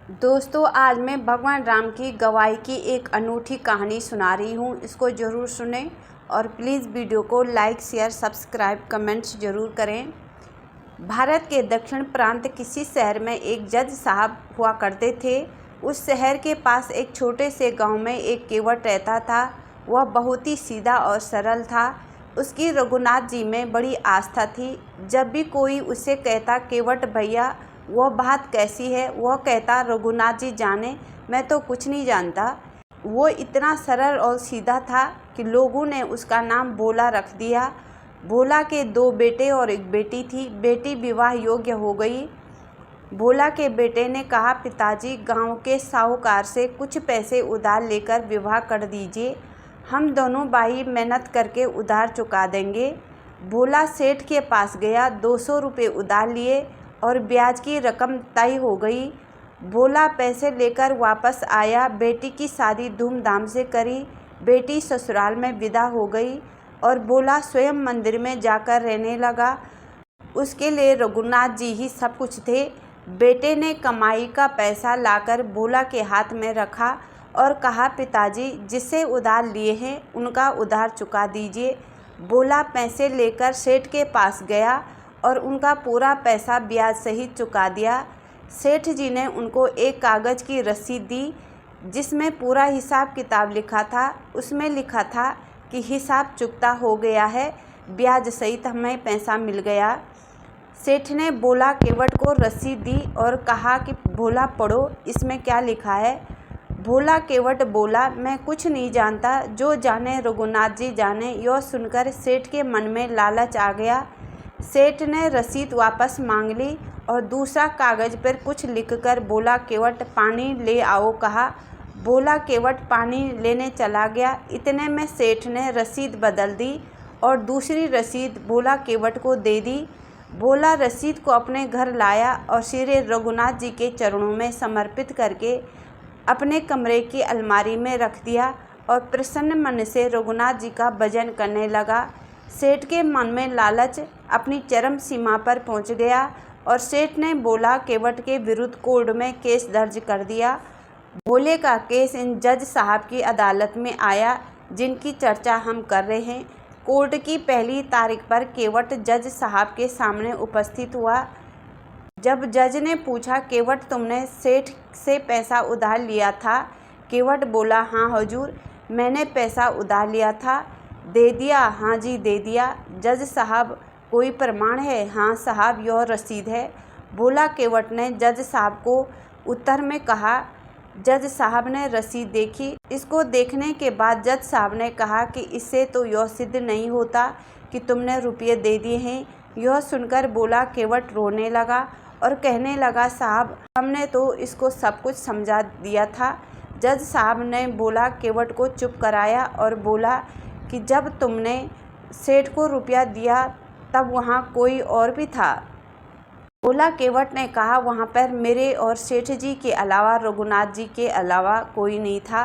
दोस्तों, आज मैं भगवान राम की गवाही की एक अनूठी कहानी सुना रही हूँ। इसको ज़रूर सुनें और प्लीज़ वीडियो को लाइक, शेयर, सब्सक्राइब, कमेंट्स ज़रूर करें। भारत के दक्षिण प्रांत किसी शहर में एक जज साहब हुआ करते थे। उस शहर के पास एक छोटे से गांव में एक केवट रहता था। वह बहुत ही सीधा और सरल था। उसकी रघुनाथ जी में बड़ी आस्था थी। जब भी कोई उसे कहता, केवट भैया वह बात कैसी है, वह कहता, रघुनाथ जी जाने, मैं तो कुछ नहीं जानता। वो इतना सरल और सीधा था कि लोगों ने उसका नाम भोला रख दिया। भोला के 2 बेटे और एक बेटी थी। बेटी विवाह योग्य हो गई। भोला के बेटे ने कहा, पिताजी गांव के साहूकार से कुछ पैसे उधार लेकर विवाह कर दीजिए, हम दोनों भाई मेहनत करके उधार चुका देंगे। भोला सेठ के पास गया, 200 रुपये उधार लिए और ब्याज की रकम तय हो गई। भोला पैसे लेकर वापस आया। बेटी की शादी धूमधाम से करी। बेटी ससुराल में विदा हो गई और भोला स्वयं मंदिर में जाकर रहने लगा। उसके लिए रघुनाथ जी ही सब कुछ थे। बेटे ने कमाई का पैसा लाकर भोला के हाथ में रखा और कहा, पिताजी जिससे उधार लिए हैं उनका उधार चुका दीजिए। भोला पैसे लेकर सेठ के पास गया और उनका पूरा पैसा ब्याज सहित चुका दिया। सेठ जी ने उनको एक कागज़ की रसीद दी जिसमें पूरा हिसाब किताब लिखा था। उसमें लिखा था कि हिसाब चुकता हो गया है, ब्याज सहित हमें पैसा मिल गया। सेठ ने भोला केवट को रसीद दी और कहा कि भोला पढ़ो, इसमें क्या लिखा है। भोला केवट बोला, मैं कुछ नहीं जानता, जो जाने रघुनाथ जी जाने। यह सुनकर सेठ के मन में लालच आ गया। सेठ ने रसीद वापस मांग ली और दूसरा कागज़ पर कुछ लिखकर भोला केवट पानी ले आओ कहा। भोला केवट पानी लेने चला गया। इतने में सेठ ने रसीद बदल दी और दूसरी रसीद भोला केवट को दे दी। भोला रसीद को अपने घर लाया और श्री रघुनाथ जी के चरणों में समर्पित करके अपने कमरे की अलमारी में रख दिया और प्रसन्न मन से रघुनाथ जी का भजन करने लगा। सेठ के मन में लालच अपनी चरम सीमा पर पहुंच गया और सेठ ने भोला केवट के विरुद्ध कोर्ट में केस दर्ज कर दिया। भोले का केस इन जज साहब की अदालत में आया जिनकी चर्चा हम कर रहे हैं। कोर्ट की पहली तारीख पर केवट जज साहब के सामने उपस्थित हुआ। जब जज ने पूछा, केवट तुमने सेठ से पैसा उधार लिया था? केवट बोला, हाँ हुजूर, मैंने पैसा उधार लिया था। दे दिया? हाँ जी दे दिया। जज साहब कोई प्रमाण है? हाँ साहब, यह रसीद है। भोला केवट ने जज साहब को उत्तर में कहा। जज साहब ने रसीद देखी। इसको देखने के बाद जज साहब ने कहा कि इससे तो यह सिद्ध नहीं होता कि तुमने रुपये दे दिए हैं। यह सुनकर भोला केवट रोने लगा और कहने लगा, साहब हमने तो इसको सब कुछ समझा दिया था। जज साहब ने भोला केवट को चुप कराया और बोला कि जब तुमने सेठ को रुपया दिया तब वहाँ कोई और भी था? भोला केवट ने कहा, वहाँ पर मेरे और सेठ जी के अलावा, रघुनाथ जी के अलावा कोई नहीं था।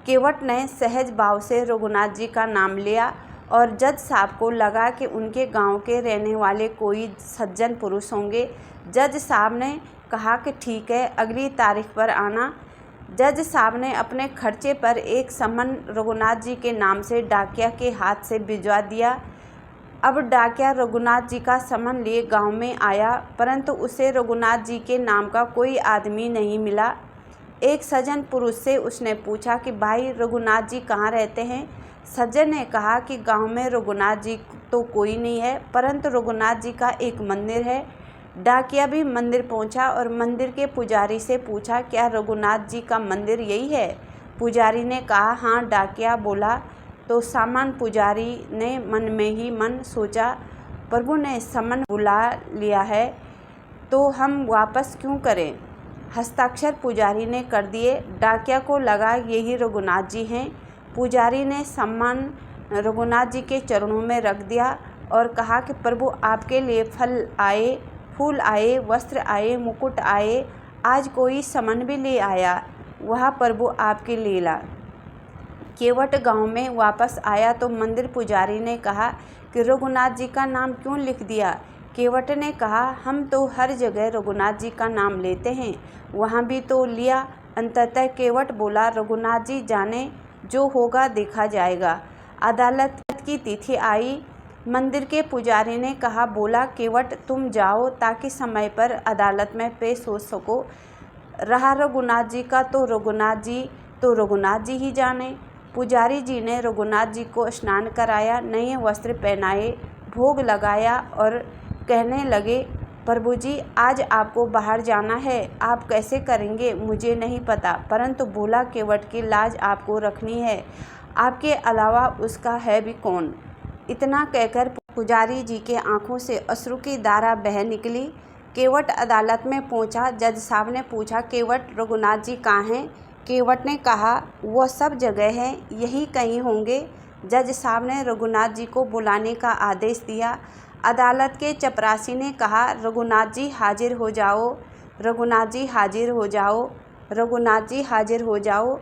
केवट ने सहज भाव से रघुनाथ जी का नाम लिया और जज साहब को लगा कि उनके गांव के रहने वाले कोई सज्जन पुरुष होंगे। जज साहब ने कहा कि ठीक है, अगली तारीख पर आना। जज साहब ने अपने खर्चे पर एक समन रघुनाथ जी के नाम से डाकिया के हाथ से भिजवा दिया। अब डाकिया रघुनाथ जी का समन लिए गांव में आया, परंतु उसे रघुनाथ जी के नाम का कोई आदमी नहीं मिला। एक सज्जन पुरुष से उसने पूछा कि भाई रघुनाथ जी कहाँ रहते हैं? सज्जन ने कहा कि गांव में रघुनाथ जी तो कोई नहीं है, परंतु रघुनाथ जी का एक मंदिर है। डाकिया भी मंदिर पहुंचा और मंदिर के पुजारी से पूछा, क्या रघुनाथ जी का मंदिर यही है? पुजारी ने कहा, हाँ। डाकिया बोला तो सामान पुजारी ने मन में ही मन सोचा, प्रभु ने समन बुला लिया है तो हम वापस क्यों करें? हस्ताक्षर पुजारी ने कर दिए। डाकिया को लगा यही रघुनाथ जी हैं। पुजारी ने सम्मान रघुनाथ जी के चरणों में रख दिया और कहा कि प्रभु आपके लिए फल आए, फूल आए, वस्त्र आए, मुकुट आए, आज कोई समन भी ले आया, वह प्रभु आपकी लीला। केवट गांव में वापस आया तो मंदिर पुजारी ने कहा कि रघुनाथ जी का नाम क्यों लिख दिया? केवट ने कहा, हम तो हर जगह रघुनाथ जी का नाम लेते हैं, वहाँ भी तो लिया। अंततः केवट बोला, रघुनाथ जी जाने, जो होगा देखा जाएगा। अदालत की तिथि आई। मंदिर के पुजारी ने कहा, बोला, केवट तुम जाओ ताकि समय पर अदालत में पेश हो सको। रहा रघुनाथ जी का तो रघुनाथ जी ही जाने। पुजारी जी ने रघुनाथ जी को स्नान कराया, नए वस्त्र पहनाए, भोग लगाया और कहने लगे, प्रभु जी आज आपको बाहर जाना है, आप कैसे करेंगे मुझे नहीं पता, परंतु भोला केवट की लाज आपको रखनी है, आपके अलावा उसका है भी कौन। इतना कहकर पुजारी जी के आंखों से अश्रु की धारा बह निकली। केवट अदालत में पहुंचा। जज साहब ने पूछा, केवट रघुनाथ जी कहाँ हैं? केवट ने कहा, वह सब जगह हैं, यही कहीं होंगे। जज साहब ने रघुनाथ जी को बुलाने का आदेश दिया। अदालत के चपरासी ने कहा, रघुनाथ जी हाजिर हो जाओ, रघुनाथ जी हाजिर हो जाओ, रघुनाथ जी हाजिर हो जाओ।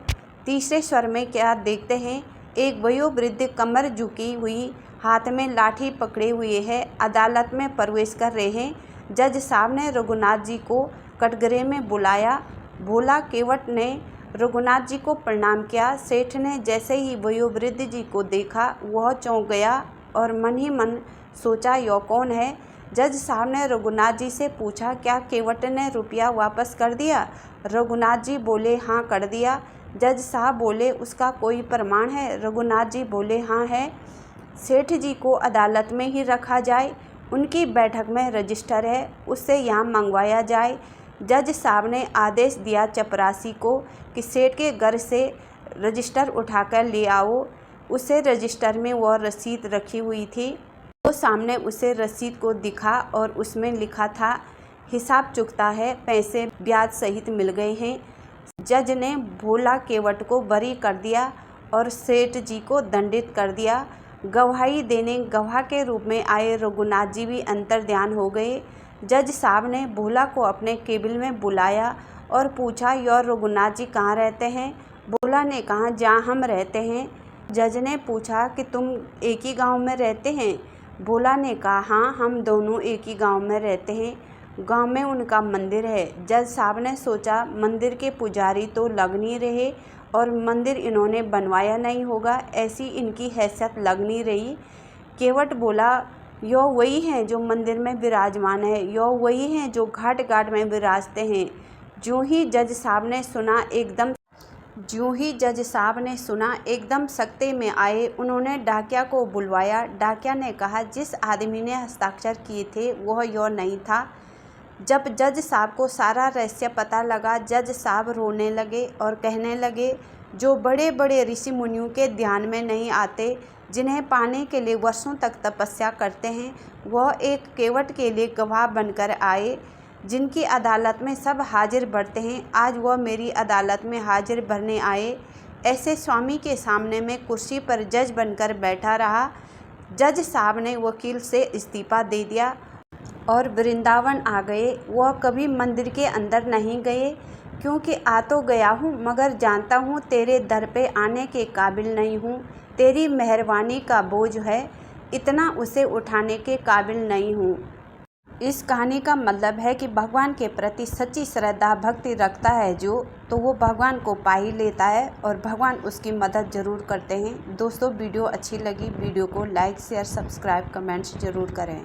तीसरे स्वर में क्या देखते हैं, एक वयोवृद्ध कमर झुकी हुई, हाथ में लाठी पकड़े हुए है, अदालत में प्रवेश कर रहे हैं। जज साहब ने रघुनाथ जी को कटघरे में बुलाया। भोला केवट ने रघुनाथ जी को प्रणाम किया। सेठ ने जैसे ही वयोवृद्ध जी को देखा वह चौंक गया और मन ही मन सोचा, यह कौन है। जज साहब ने रघुनाथ जी से पूछा, क्या केवट ने रुपया वापस कर दिया? रघुनाथ जी बोले, हाँ कर दिया। जज साहब बोले, उसका कोई प्रमाण है? रघुनाथ जी बोले, हाँ है। सेठ जी को अदालत में ही रखा जाए, उनकी बैठक में रजिस्टर है, उससे यहाँ मंगवाया जाए। जज साहब ने आदेश दिया चपरासी को कि सेठ के घर से रजिस्टर उठाकर ले आओ। उसे रजिस्टर में वह रसीद रखी हुई थी। वो सामने उसे रसीद को दिखा और उसमें लिखा था, हिसाब चुकता है, पैसे ब्याज सहित मिल गए हैं। जज ने भोला केवट को बरी कर दिया और सेठ जी को दंडित कर दिया। गवाही देने गवाह के रूप में आए रघुनाथ जी भी अंतर्ध्यान हो गए। जज साहब ने भोला को अपने केबिन में बुलाया और पूछा, यह रघुनाथ जी कहाँ रहते हैं? भोला ने कहा, जहाँ हम रहते हैं। जज ने पूछा कि तुम एक ही गांव में रहते हैं? भोला ने कहा, हाँ हम दोनों एक ही गांव में रहते हैं, गांव में उनका मंदिर है। जज साहब ने सोचा, मंदिर के पुजारी तो लग नहीं रहे और मंदिर इन्होंने बनवाया नहीं होगा, ऐसी इनकी हैसियत लग नहीं रही। केवट बोला, यो वही हैं जो मंदिर में विराजमान है, यो वही हैं जो घाट घाट में विराजते हैं। ज्यों ही जज साहब ने सुना एकदम सख्ते में आए। उन्होंने डाकिया को बुलवाया। डाकिया ने कहा, जिस आदमी ने हस्ताक्षर किए थे वह यो नहीं था। जब जज साहब को सारा रहस्य पता लगा, जज साहब रोने लगे और कहने लगे, जो बड़े बड़े ऋषि मुनियों के ध्यान में नहीं आते, जिन्हें पाने के लिए वर्षों तक तपस्या करते हैं, वह एक केवट के लिए गवाह बनकर आए, जिनकी अदालत में सब हाजिर भरते हैं, आज वह मेरी अदालत में हाजिर भरने आए। ऐसे स्वामी के सामने मैं कुर्सी पर जज बनकर बैठा रहा। जज साहब ने वकील से इस्तीफा दे दिया और वृंदावन आ गए। वह कभी मंदिर के अंदर नहीं गए, क्योंकि आ तो गया हूँ मगर जानता हूँ तेरे दर पे आने के काबिल नहीं हूँ। तेरी मेहरबानी का बोझ है, इतना उसे उठाने के काबिल नहीं हूँ। इस कहानी का मतलब है कि भगवान के प्रति सच्ची श्रद्धा भक्ति रखता है जो, तो वो भगवान को पा ही लेता है और भगवान उसकी मदद ज़रूर करते हैं। दोस्तों वीडियो अच्छी लगी, वीडियो को लाइक शेयर सब्सक्राइब कमेंट्स ज़रूर करें।